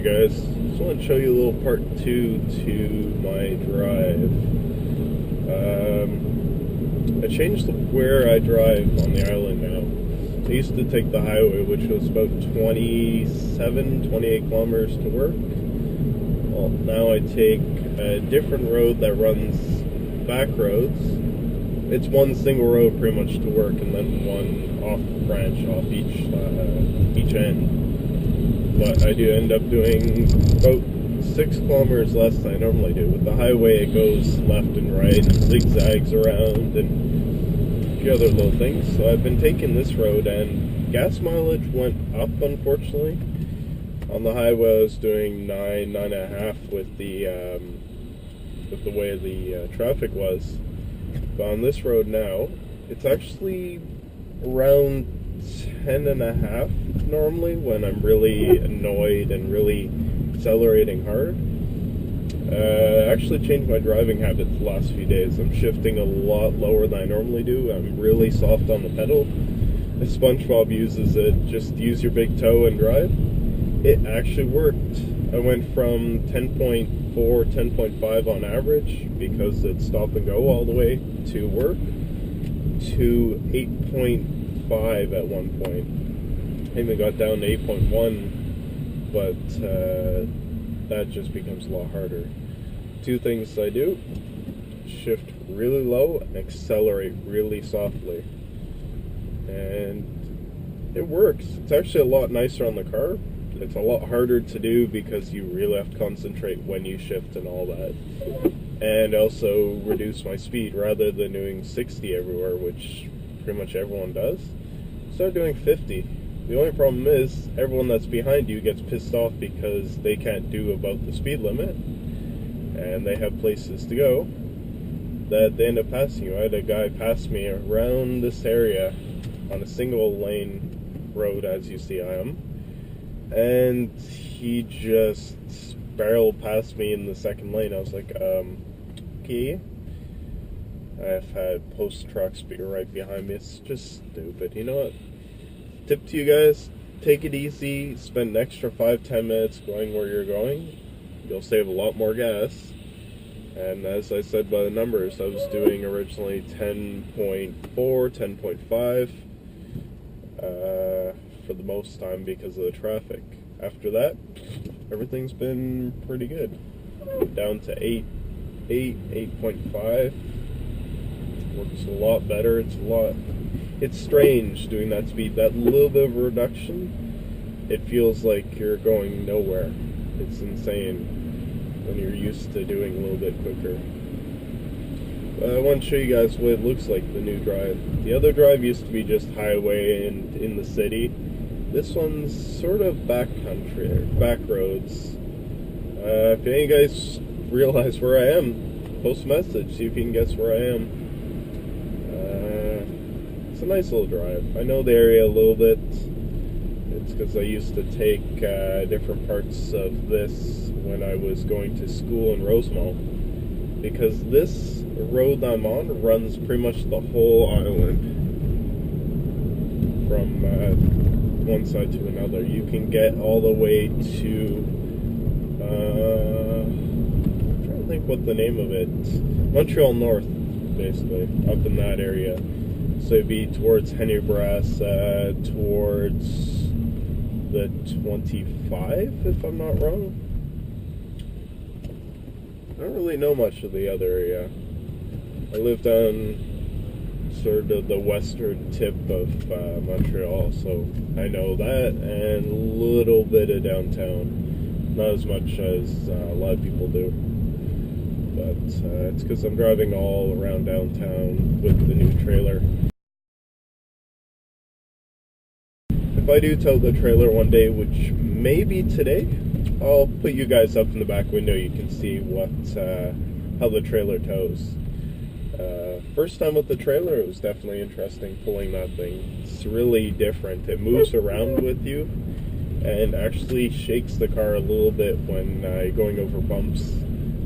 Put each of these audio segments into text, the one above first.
guys, just want to show you a little part 2 to my drive. I changed where I drive on the island now. I used to take the highway, which was about 28 kilometers to work. Well, now I take a different road that runs back roads. It's one single road pretty much to work, and then one off branch off each end. But I do end up doing about 6 kilometers less than I normally do. With the highway, it goes left and right, zigzags around, and a few other little things. So I've been taking this road, and gas mileage went up, unfortunately. On the highway, I was doing 9.5 with the way the traffic was. But on this road now, it's actually around 10.5 normally when I'm really annoyed and really accelerating hard. I actually changed my driving habits the last few days. I'm shifting a lot lower than I normally do. I'm really soft on the pedal. If SpongeBob uses it, just use your big toe and drive. It actually worked. I went from 10.4, 10.5 on average because it's stop and go all the way to work to 8.5 at one point. I even got down to 8.1, but that just becomes a lot harder. 2 things I do: shift really low and accelerate really softly. And it works. It's actually a lot nicer on the car. It's a lot harder to do because you really have to concentrate when you shift and all that. And also reduce my speed rather than doing 60 everywhere, which pretty much everyone does. Start doing 50. The only problem is everyone that's behind you gets pissed off because they can't do about the speed limit and they have places to go that they end up passing you. I had a guy pass me around this area on a single lane road, as you see I am, and he just barreled past me in the second lane. I was like, okay. I've had post trucks be right behind me. It's just stupid. You know what? Tip to you guys, take it easy, spend an extra 5-10 minutes going where you're going. You'll save a lot more gas. And as I said by the numbers, I was doing originally 10.4, 10.5 for the most time because of the traffic. After that, everything's been pretty good. Down to 8.5. Works a lot better. It's strange doing that speed. That little bit of a reduction, it feels like you're going nowhere. It's insane when you're used to doing a little bit quicker. I want to show you guys what it looks like, the new drive. The other drive used to be just highway and in the city. This one's sort of back country, back roads. If any of you guys realize where I am, post a message, see if you can guess where I am. It's a nice little drive. I know the area a little bit. It's because I used to take different parts of this when I was going to school in Rosemont. Because this road I'm on runs pretty much the whole island from one side to another. You can get all the way to I'm trying to think what the name of it. Montreal North, basically, up in that area. So it'd be towards Henry Brass, towards the 25, if I'm not wrong. I don't really know much of the other area. I lived on sort of the western tip of Montreal, so I know that, and a little bit of downtown. Not as much as a lot of people do. But it's because I'm driving all around downtown with the new trailer. If I do tow the trailer one day, which may be today, I'll put you guys up in the back window. You can see how the trailer tows. First time with the trailer, it was definitely interesting pulling that thing. It's really different. It moves around with you and actually shakes the car a little bit when going over bumps.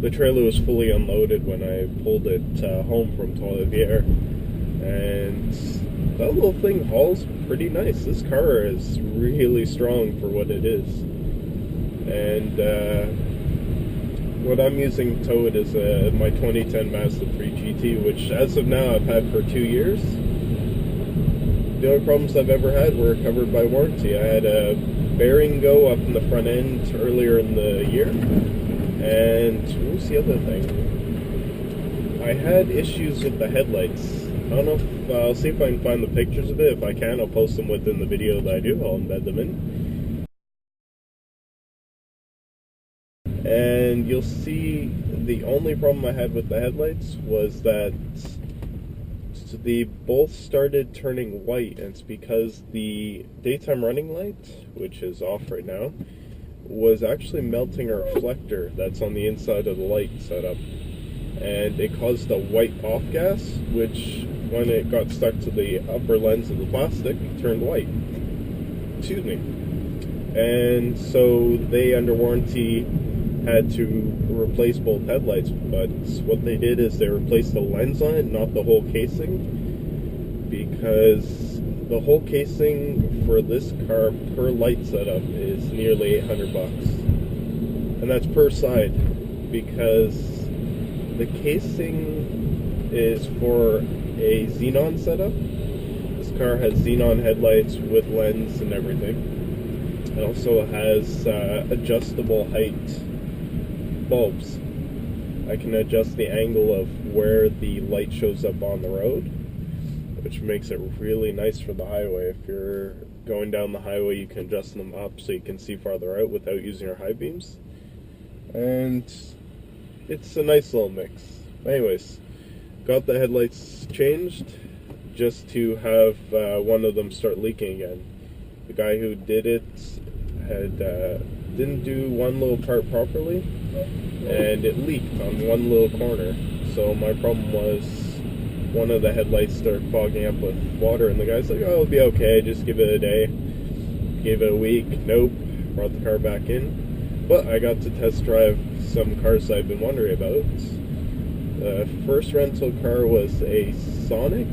The trailer was fully unloaded when I pulled it home from Trois-Rivières, and that little thing hauls pretty nice. This car is really strong for what it is. And what I'm using to tow it is my 2010 Mazda 3 GT, which as of now I've had for 2 years. The only problems I've ever had were covered by warranty. I had a bearing go up in the front end earlier in the year, and what was the other thing? I had issues with the headlights. I don't know if, I'll see if I can find the pictures of it. If I can, I'll post them within the video that I do. I'll embed them in. And you'll see the only problem I had with the headlights was that they both started turning white, and it's because the daytime running light, which is off right now, was actually melting a reflector that's on the inside of the light setup, and it caused a white off gas, which when it got stuck to the upper lens of the plastic turned white. Excuse me. And so they, under warranty, had to replace both headlights, but what they did is they replaced the lens on it, not the whole casing, because the whole casing for this car per light setup is nearly 800 bucks, and that's per side, because the casing is for a xenon setup. This car has xenon headlights with lens and everything. It also has adjustable height bulbs. I can adjust the angle of where the light shows up on the road, which makes it really nice for the highway. If you're going down the highway, you can adjust them up so you can see farther out without using your high beams. And it's a nice little mix. Anyways, got the headlights changed just to have one of them start leaking again. The guy who did it had didn't do one little part properly, and it leaked on one little corner. So my problem was one of the headlights started fogging up with water, and the guy's like, oh, it'll be okay, just give it a day. Gave it a week, nope, brought the car back in. But I got to test drive some cars I've been wondering about. The first rental car was a Sonic,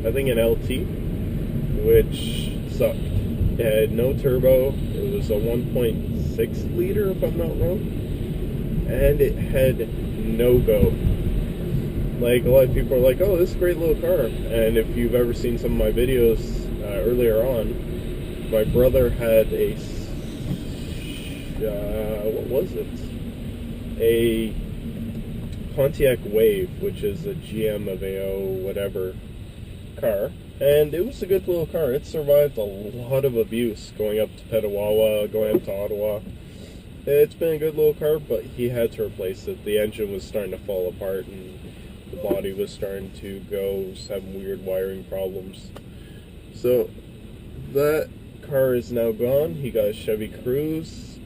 I think an LT, which sucked. It had no turbo. It was a 1.6 liter, if I'm not wrong, and it had no go. Like, a lot of people are like, oh, this is a great little car. And if you've ever seen some of my videos earlier on, my brother had a what was it? A Pontiac Wave, which is a GM Aveo whatever car. And it was a good little car. It survived a lot of abuse going up to Petawawa, going up to Ottawa. It's been a good little car, but he had to replace it. The engine was starting to fall apart, and the body was starting to go, was having weird wiring problems. So that car is now gone. He got a Chevy Cruze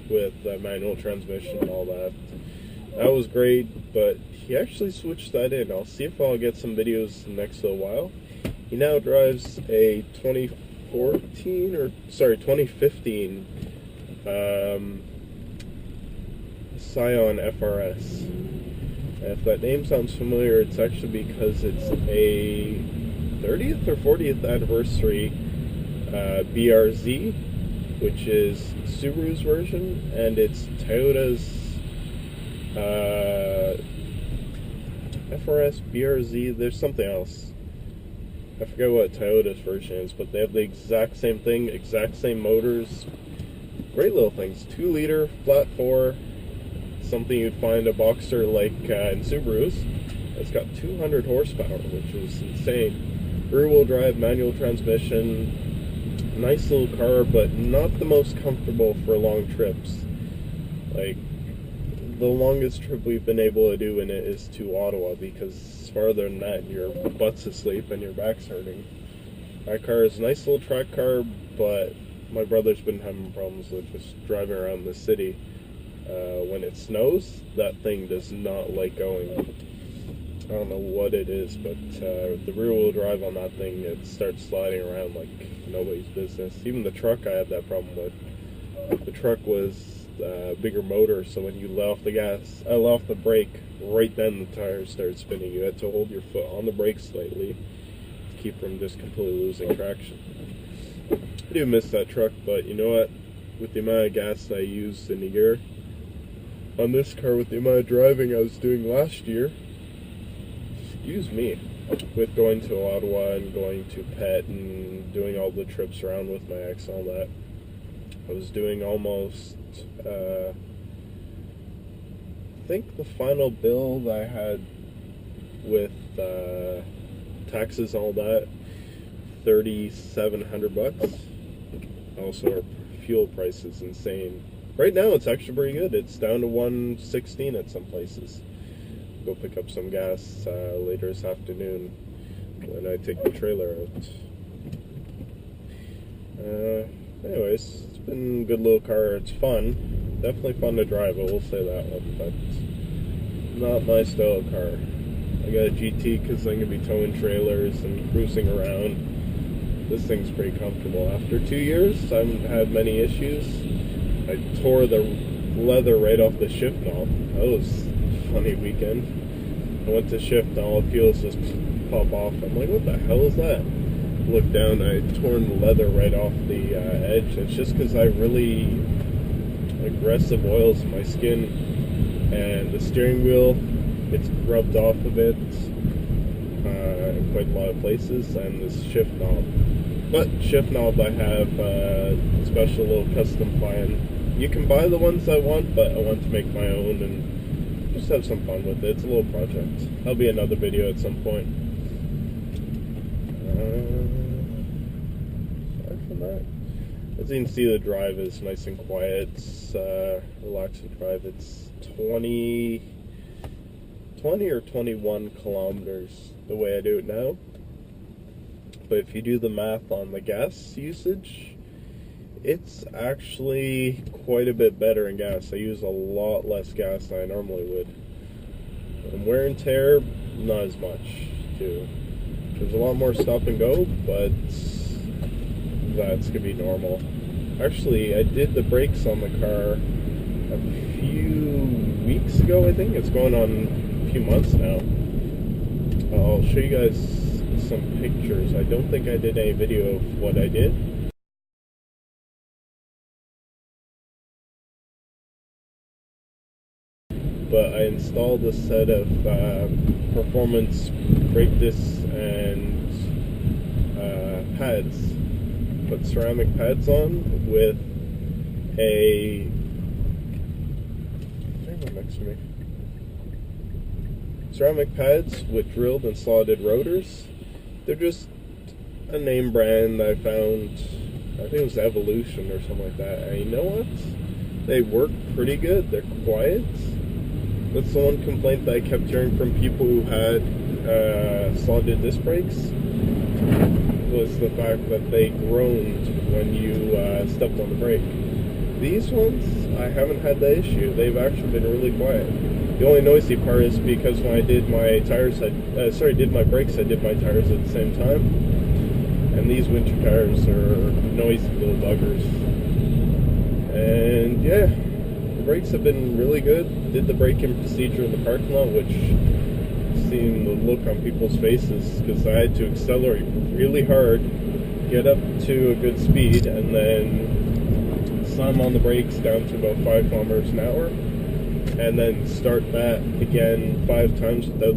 with a manual transmission and all that. That was great, but he actually switched that in. I'll see if I'll get some videos in the next little while. He now drives a 2015 Scion FRS. And if that name sounds familiar, it's actually because it's a 30th or 40th anniversary BRZ, which is Subaru's version, and it's Toyota's FRS, BRZ, there's something else. I forget what Toyota's version is, but they have the exact same thing, exact same motors. Great little things. 2 liter, flat 4, something you'd find a Boxster like in Subarus. It's got 200 horsepower, which is insane. Rear-wheel drive, manual transmission. Nice little car, but not the most comfortable for long trips. Like, the longest trip we've been able to do in it is to Ottawa, because farther than that, your butt's asleep and your back's hurting. That car is a nice little track car, but my brother's been having problems with just driving around the city. When it snows, that thing does not like going. I don't know what it is, but the rear-wheel drive on that thing, it starts sliding around like nobody's business. Even the truck I had that problem with. The truck was bigger motor, so when you let off the gas, let off the brake, right then the tires started spinning. You had to hold your foot on the brake slightly to keep from just completely losing traction. I do miss that truck, but you know what? with the amount of gas I used in a year on this car, with the amount of driving I was doing last year. Excuse me. With going to Ottawa and going to Pet and doing all the trips around with my ex and all that, I was doing almost, I think the final bill that I had with taxes and all that, $3,700. Also, our fuel price is insane. Right now, it's actually pretty good. It's down to $1.16 at some places. Go pick up some gas later this afternoon when I take the trailer out. Anyways, it's been a good little car. It's fun. Definitely fun to drive, I will say that one, but not my style of car. I got a GT because I'm going to be towing trailers and cruising around. This thing's pretty comfortable. After 2 years, I haven't had many issues. I tore the leather right off the shift knob. That was funny weekend. I went to shift and all it feels just pop off. I'm like, what the hell is that? Look down, I torn the leather right off the edge. It's just because I really aggressive oils in my skin, and the steering wheel, it's rubbed off of it in quite a lot of places, and this shift knob. But shift knob, I have a special little custom plan. You can buy the ones I want, but I want to make my own and just have some fun with it. It's a little project. That'll be another video at some point. Aside from that, as you can see, the drive is nice and quiet. It's relaxing drive. It's 20 or 21 kilometers the way I do it now. But if you do the math on the gas usage, it's actually quite a bit better in gas. I use a lot less gas than I normally would. And wear and tear, not as much too. There's a lot more stop and go, but that's gonna be normal. Actually, I did the brakes on the car a few weeks ago, I think. It's going on a few months now. I'll show you guys some pictures. I don't think I did any video of what I did. But I installed a set of performance brake discs and pads. Put ceramic pads on with a... next to me. Ceramic pads with drilled and slotted rotors. They're just a name brand I found. I think it was Evolution or something like that. And you know what? They work pretty good. They're quiet. That's the one complaint that I kept hearing from people who had slotted disc brakes, was the fact that they groaned when you stepped on the brake. These ones, I haven't had that issue. They've actually been really quiet. The only noisy part is because when I did my tires, did my brakes, I did my tires at the same time. And these winter tires are noisy little buggers. And yeah, the brakes have been really good. Did the braking procedure in the parking lot, which seeing the look on people's faces, because I had to accelerate really hard, get up to a good speed, and then slam on the brakes down to about 5 kilometers an hour, and then start that again 5 times without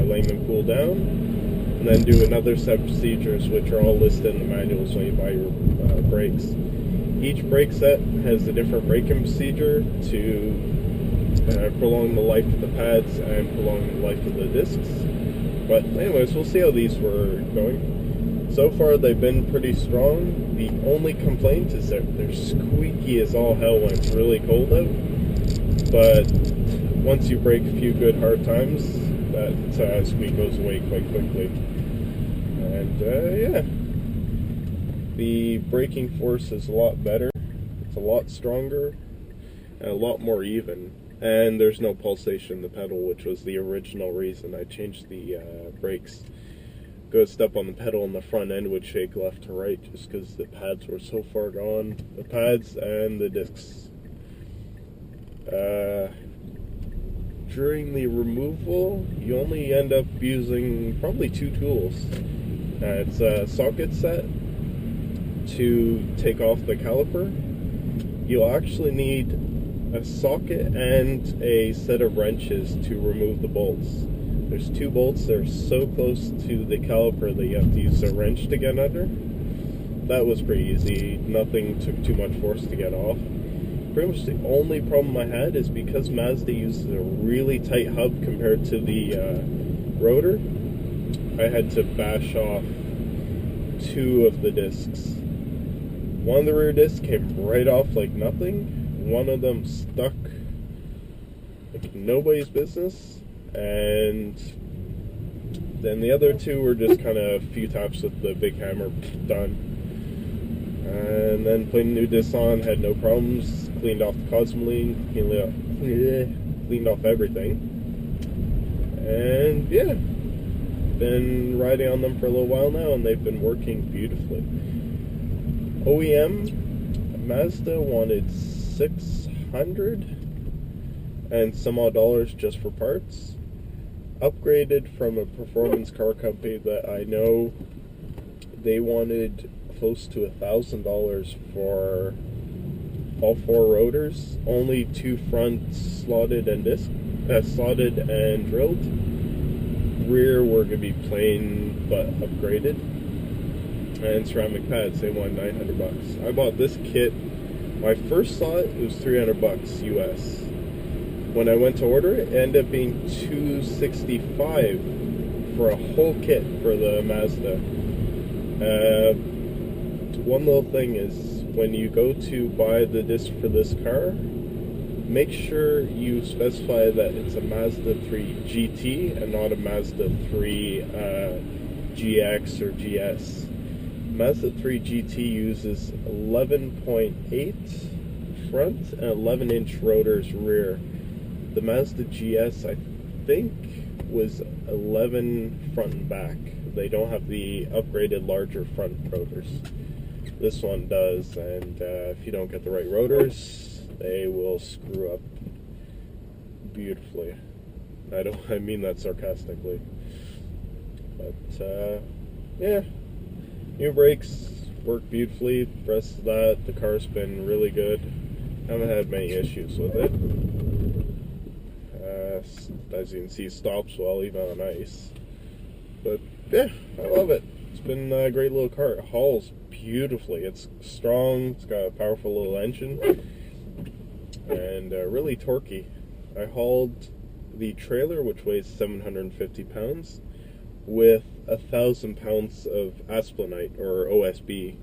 letting them cool down, and then do another set of procedures which are all listed in the manuals when you buy your brakes. Each brake set has a different braking procedure to prolong the life of the pads and prolong the life of the discs. But anyways, we'll see how these were going. So far, they've been pretty strong. The only complaint is that they're squeaky as all hell when it's really cold out. But once you break a few good hard times, that squeak goes away quite quickly. And yeah, the braking force is a lot better. It's a lot stronger and a lot more even. And there's no pulsation in the pedal, which was the original reason I changed the brakes. Go step on the pedal and the front end would shake left to right just because the pads were so far gone. The pads and the discs. During the removal, you only end up using probably 2 tools. It's a socket set to take off the caliper, you'll actually need a socket and a set of wrenches to remove the bolts. There's 2 bolts that are so close to the caliper that you have to use a wrench to get under. That was pretty easy. Nothing took too much force to get off. Pretty much the only problem I had is because Mazda uses a really tight hub compared to the rotor, I had to bash off 2 of the discs. One of the rear discs came right off like nothing. One of them stuck like nobody's business, and then the other 2 were just kind of a few taps with the big hammer, done. And then putting new discs on, had no problems, cleaned off the cosmoline, cleaned off everything. And yeah, been riding on them for a little while now, and they've been working beautifully. OEM, Mazda wanted 600 and some odd dollars just for parts. Upgraded from a performance car company that I know, they wanted close to $1,000 for all 4 rotors. Only 2 front slotted and drilled. Rear were going to be plain but upgraded. And ceramic pads, they wanted $900. I bought this kit. When I first saw it, it was $300 US. When I went to order it, it ended up being $265 for a whole kit for the Mazda. One little thing is, when you go to buy the disc for this car, make sure you specify that it's a Mazda 3 GT and not a Mazda 3 GX or GS. Mazda 3 GT uses 11.8 front and 11-inch rotors rear. The Mazda GS, I think, was 11 front and back. They don't have the upgraded larger front rotors. This one does, and if you don't get the right rotors, they will screw up beautifully. I mean that sarcastically. But yeah, new brakes work beautifully. The rest of that, the car's been really good. Haven't had many issues with it. As you can see, stops well even on ice. But yeah, I love it. It's been a great little car. It hauls beautifully. It's strong. It's got a powerful little engine, and really torquey. I hauled the trailer, which weighs 750 pounds, with 1,000 pounds of Asplanite or OSB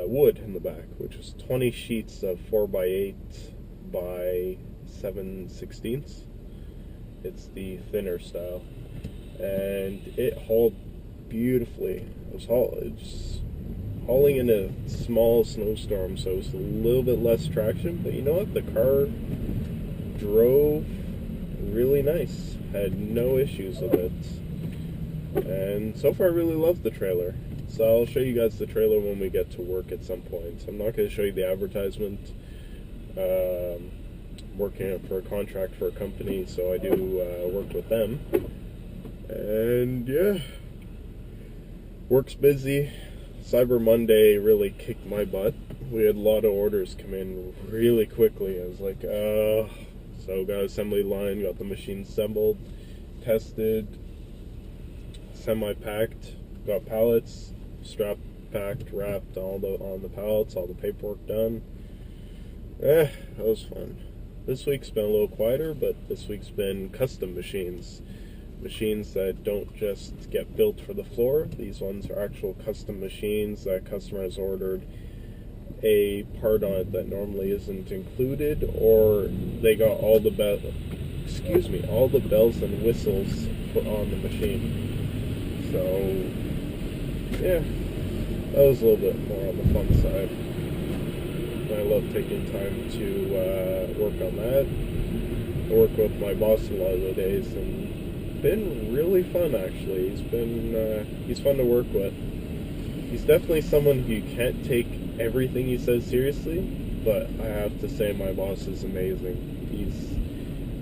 wood in the back, which is 20 sheets of 4x8 by 7/16. It's the thinner style, and it hauled beautifully. It was hauling in a small snowstorm, so it's a little bit less traction, but you know what? The car drove really nice. Had no issues with it. And so far I really love the trailer. So I'll show you guys the trailer when we get to work at some point. I'm not going to show you the advertisement. Working for a contract for a company, so I do work with them. And yeah, work's busy. Cyber Monday really kicked my butt. We had a lot of orders come in really quickly. I was like, so got assembly line, got the machine assembled, tested, semi-packed, got pallets, strap packed, wrapped on the pallets, all the paperwork done. That was fun. This week's been a little quieter, but this week's been custom machines. Machines that don't just get built for the floor. These ones are actual custom machines that customer has ordered a part on it that normally isn't included, or they got all the bells and whistles put on the machine. So yeah, that was a little bit more on the fun side. I love taking time to work on that. I work with my boss a lot of the days, and it's been really fun actually. He's fun to work with. He's definitely someone who you can't take everything he says seriously, but I have to say my boss is amazing. He's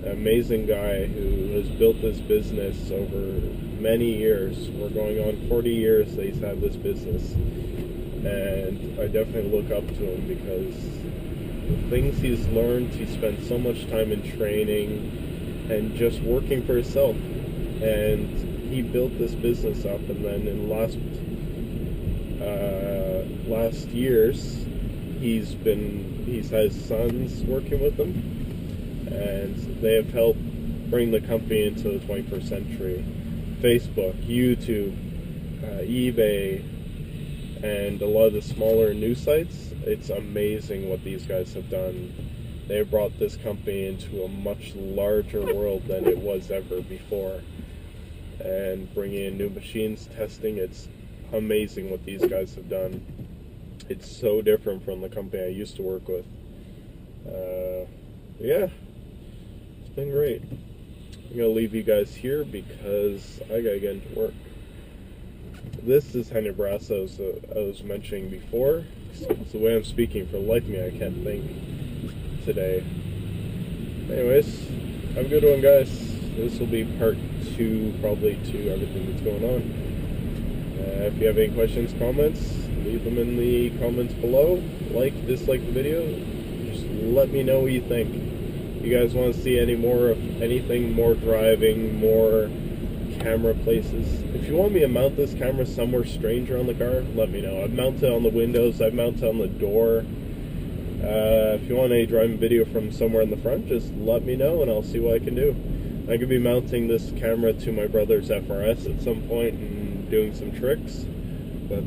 an amazing guy who has built this business over many years. We're going on 40 years that he's had this business. and I definitely look up to him because the things he's learned, he spent so much time in training and just working for himself, and he built this business up, and then in last years he's had his sons working with him, and they have helped bring the company into the 21st century. Facebook, YouTube, eBay, and a lot of the smaller news sites. It's amazing what these guys have done. They have brought this company into a much larger world than it was ever before. And bringing in new machines, testing, it's amazing what these guys have done. It's so different from the company I used to work with. Yeah, it's been great. I'm going to leave you guys here because I got to get into work. This is Henry Brass, as I was mentioning before. It's the way I'm speaking. For the life of me, I can't think today. Anyways, have a good one, guys. This will be part 2, probably, to everything that's going on. If you have any questions, comments, leave them in the comments below. Like, dislike the video. Just let me know what you think. If you guys want to see any more of anything, more driving, more camera places. If you want me to mount this camera somewhere strange around the car, let me know. I've mounted it on the windows, I've mounted it on the door. If you want any driving video from somewhere in the front, just let me know and I'll see what I can do. I could be mounting this camera to my brother's FRS at some point and doing some tricks, but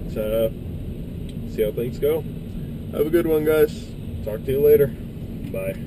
see how things go. Have a good one, guys. Talk to you later. Bye.